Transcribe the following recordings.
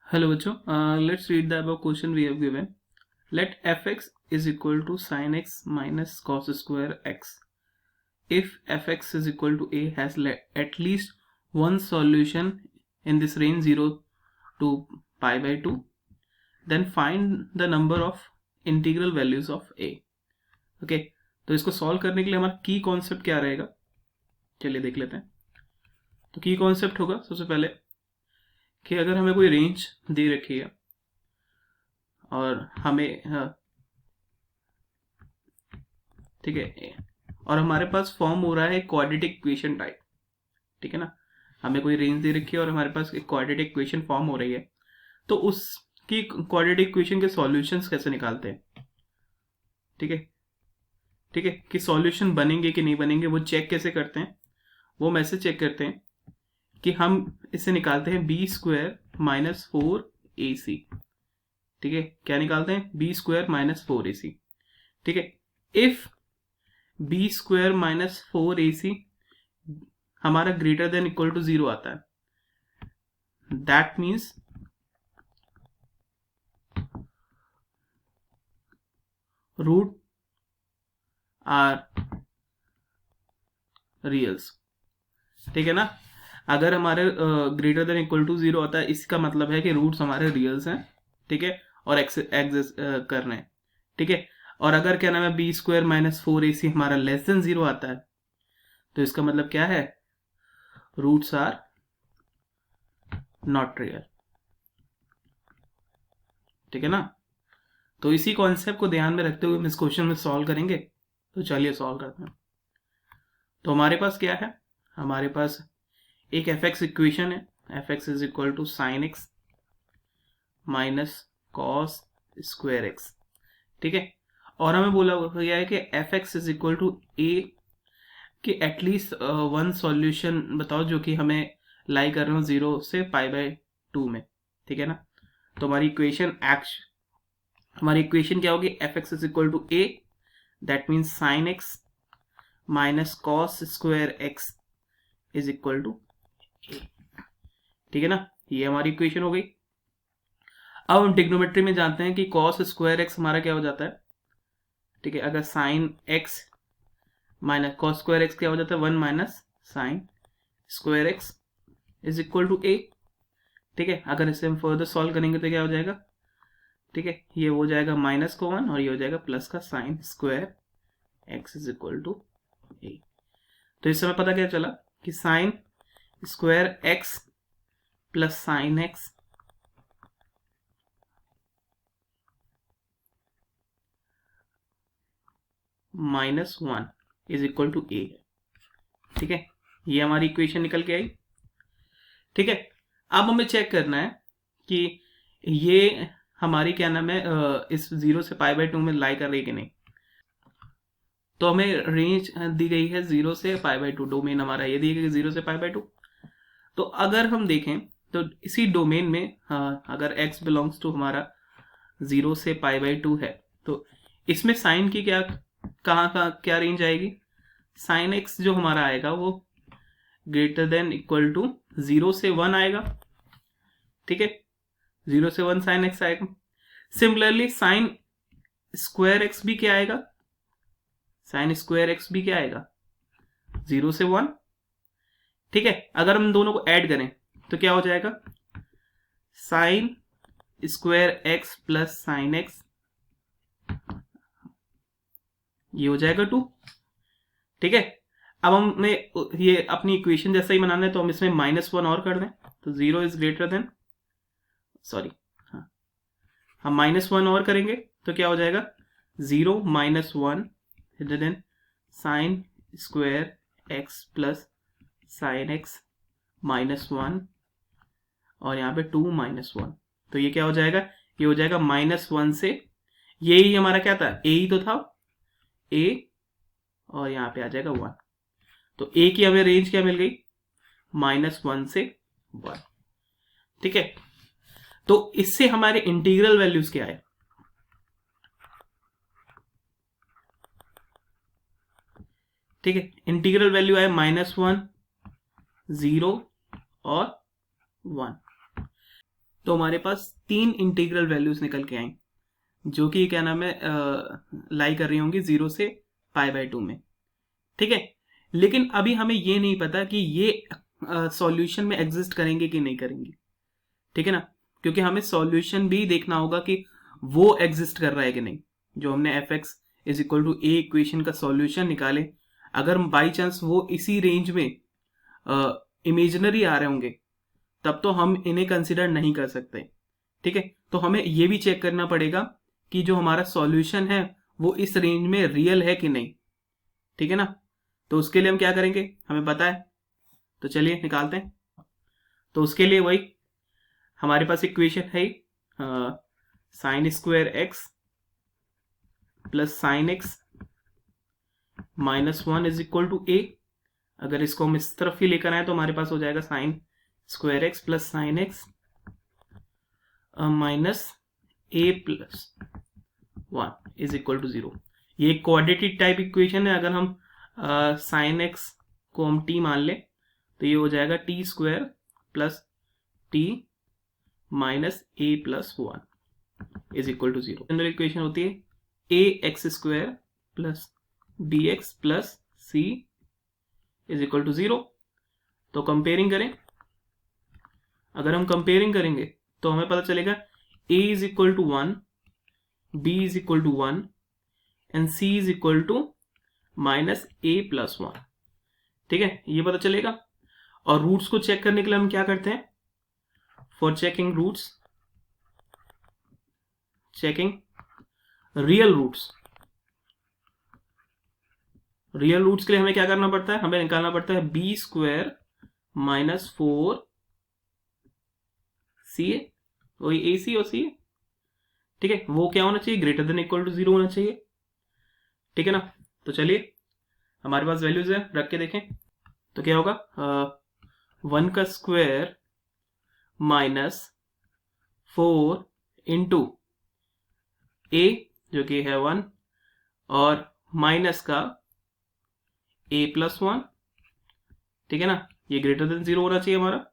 Hello बच्चों, let's read the above question we have given. Let fx is equal to sin x minus cos square x. If fx is equal to a has at least one solution in this range 0 to pi by 2, then find the number of integral values of a. Okay, तो इसको solve करने के लिए हमारा की concept क्या रहेगा, चलिए देख लेते हैं. तो की कॉन्सेप्ट होगा सबसे पहले कि अगर हमें कोई रेंज दे रखी है और हमें ठीक है, और हमारे पास फॉर्म हो रहा है क्वाड्रेटिक इक्वेशन टाइप. ठीक है ना, हमें कोई रेंज दे रखी है और हमारे पास एक क्वाड्रेटिक इक्वेशन फॉर्म हो रही है, तो उसकी क्वाड्रेटिक इक्वेशन के सॉल्यूशंस कैसे निकालते हैं. ठीक है, ठीक है, कि सॉल्यूशन बनेंगे कि नहीं बनेंगे वो चेक कैसे करते हैं. वो हम ऐसे चेक करते हैं कि हम इसे निकालते हैं बी स्क्वायर माइनस 4ac. ठीक है, क्या निकालते हैं, बी स्क्वायर माइनस 4ac. ठीक है, if B square minus 4ac हमारा ग्रेटर देन इक्वल टू 0 आता है, दैट मीन्स रूट आर रियल्स. ठीक है ना, अगर हमारे ग्रेटर देन इक्वल टू 0 आता है, इसका मतलब है कि रूट्स हमारे रियल्स हैं. ठीक है, और एग्जिस्ट कर रहे हैं. ठीक है, और अगर क्या नाम है बी स्क्वायर माइनस 4ac हमारा लेस देन 0 आता है, तो इसका मतलब क्या है, रूट्स आर नॉट रियल. ठीक है ना, तो इसी कॉन्सेप्ट को ध्यान में रखते हुए हम इस क्वेश्चन में सॉल्व करेंगे. तो चलिए सॉल्व करते हैं. तो हमारे पास क्या है, हमारे पास एक fx इक्वेशन है. fx is equal to sine x minus cos square x. ठीक है, और हमें बोला गया है कि fx is equal to a कि एटलीस्ट वन सॉल्यूशन बताओ जो कि हमें लाई कर रहे हो 0 से पाई बाय 2 में. ठीक है ना, तो हमारी इक्वेशन क्या होगी, fx is equal to a, that means sine x minus cos square x is equal to a. ठीक है ना, ये हमारी इक्वेशन हो गई. अब हम ट्रिग्नोमेट्री में जानते हैं कि कॉस स्क्वायर एक्स हमारा क्या हो जाता है. ठीक है, अगर sine x minus cos square x क्या हो जाता है, 1 minus sine square x is equal to a. ठीक है, अगर इसे हम फर्दर सॉल्व करेंगे तो क्या हो जाएगा, ठीक है, ये हो जाएगा माइनस को 1 और ये हो जाएगा प्लस का sine square x is equal to a. तो इस समय पता क्या चला कि sine square x plus sine x minus 1 is equal to a. ठीक है, ये हमारी इक्वेशन निकल के आई. ठीक है, अब हमें चेक करना है कि ये हमारी क्या नाम है इस 0 से पाई बाय 2 में लाई कर रही है कि नहीं. तो हमें रेंज दी गई है 0 से पाई बाय 2, डोमेन हमारा ये दी गई 0 से पाई बाय 2. तो अगर हम देखें तो इसी डोमेन में अगर x बिलोंग्स टू हमारा 0 से पाई बाय 2 है, तो इसमें साइन की कहाँ क्या रेंज आएगी, साइन x जो हमारा आएगा वो ग्रेटर देन इक्वल टू 0 से 1 आएगा. ठीक है, 0 से 1 साइन x आएगा. सिमिलरली साइन स्क्वायर एक्स भी क्या आएगा, साइन स्क्वायर एक्स भी क्या आएगा, 0 से 1. ठीक है, अगर हम दोनों को ऐड करें तो क्या हो जाएगा, sign square x plus sine x, ये हो जाएगा 2. ठीक है, अब हमें ये अपनी इक्वेशन जैसा ही बनाना है, तो हम इसमें माइनस 1 और कर दें, तो 0 इज ग्रेटर देन, सॉरी हम माइनस 1 और करेंगे तो क्या हो जाएगा, 0 minus 1 greater than sign square x plus sine x minus 1 और यहाँ पे 2 माइनस 1. तो ये क्या हो जाएगा, ये हो जाएगा माइनस 1 से, यही हमारा क्या था, a ही तो था, a और यहाँ पे आ जाएगा 1. तो a की हमें रेंज क्या मिल गई, माइनस 1 से 1. ठीक है, तो इससे हमारे इंटीग्रल वैल्यूज क्या है, ठीक है, इंटीग्रल वैल्यू आए -1, 0 और 1. तो हमारे पास 3 इंटीग्रल वैल्यूज निकल के आई, जो कि क्या नाम है लाई कर रही होंगी 0 से π/2 में। ठीक है, लेकिन अभी हमें ये नहीं पता कि ये सॉल्यूशन में एग्जिस्ट करेंगे कि नहीं करेंगे। ठीक है ना, क्योंकि हमें सॉल्यूशन भी देखना होगा कि वो एग्जिस्ट कर रहा है कि नहीं। जो हमने f(x = a) इक्वेशन का सॉल्यूशन निकाले, अगर बाई चांस वो इसी रेंज में इमेजिनरी आ रहे होंगे, तब तो हम इन्हें कंसिडर नहीं कर सकते। ठीक है, तो हमें ये भी चेक करना पड़ेगा कि जो हमारा सॉल्यूशन है वो इस रेंज में रियल है कि नहीं। ठीक है ना, तो उसके लिए हम क्या करेंगे, हमें पता है, तो चलिए निकालते हैं। तो उसके लिए वही हमारे पास इक्वेशन है sin² x + sin x -1 = a। अगर इसको हम इस तरफ ही लेकर आए तो हमारे पास हो जाएगा sin² x + sin x -a + 1 = 0। ये एक क्वाड्रेटिक टाइप इक्वेशन है। अगर हम sin x को हम t मान ले तो ये हो जाएगा t² + t -a + 1 = 0। General equation होती है ax² + bx + c = 0। तो कंपेयरिंग करें, अगर हम कंपेयरिंग करेंगे तो हमें पता चलेगा a = 1, b = 1 and c = -a + 1। ठीक है, ये पता चलेगा। और रूट्स को चेक करने के लिए हम क्या करते हैं, for checking roots, checking real roots. Real roots के लिए हमें क्या करना पड़ता है, हमें निकालना पड़ता है b² - 4ca, वही ac और ca। ठीक है, वो क्या होना चाहिए, ग्रेटर देन इक्वल टू 0 होना चाहिए। ठीक है ना, तो चलिए हमारे पास वैल्यूज है, रख के देखें तो क्या होगा, 1 का स्क्वायर -4 इंटू a जो कि है 1 और माइनस का a + 1। ठीक है ना, ये ग्रेटर देन 0 होना चाहिए हमारा।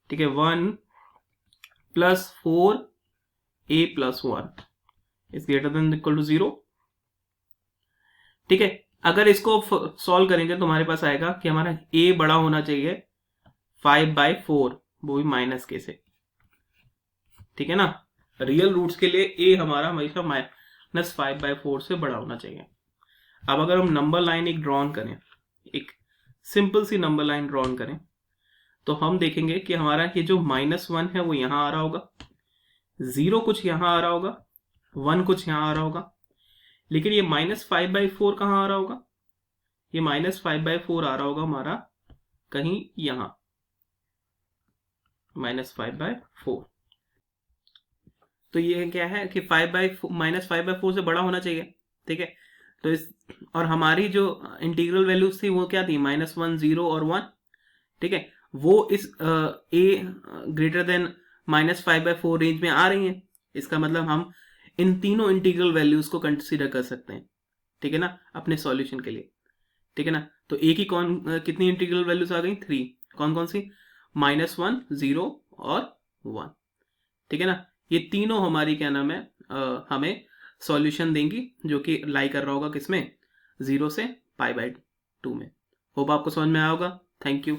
ठीक है, 1 + 4a + 1 is greater than equal to 0। ठीक है, अगर इसको सॉल्व करेंगे तो हमारे पास आएगा कि हमारा a बड़ा होना चाहिए 5/4, वो भी -k से। ठीक है ना, रियल रूट्स के लिए a हमारा हमेशा -5/4 से बड़ा होना चाहिए। अब अगर हम नंबर लाइन एक ड्रॉन करें, एक सिंपल सी नंबर लाइन ड्रॉन करें, तो हम देखेंगे कि हमारा ये जो -1 है वो यहां आ रहा होगा, 0 कुछ यहां आ रहा होगा, 1 कुछ यहां आ रहा होगा, लेकिन ये -5/4 कहां आ रहा होगा, ये -5/4 आ रहा होगा हमारा कहीं यहां, -5/4। तो ये क्या है कि -5/4 से बड़ा होना चाहिए। ठीक है, तो इस और हमारी जो इंटीग्रल वैल्यूज थी वो क्या थी, -1, 0 और 1। ठीक है, वो इस a ग्रेटर देन -5/4 रेंज में आ रही है। इसका मतलब हम इन तीनों इंटीग्रल वैल्यूज को कंसिडर कर सकते हैं। ठीक है ना, अपने सॉल्यूशन के लिए। ठीक है ना, तो a की कितनी इंटीग्रल वैल्यूज आ गई, 3। कौन कौन सी, -1, 0 और 1। ठीक है ना, ये तीनों हमारी क्या नाम है हमें सॉल्यूशन देंगी, जो कि लाई कर रहा होगा किसमें, 0 से π/2 में। होप आपको समझ में आया होगा। Thank you.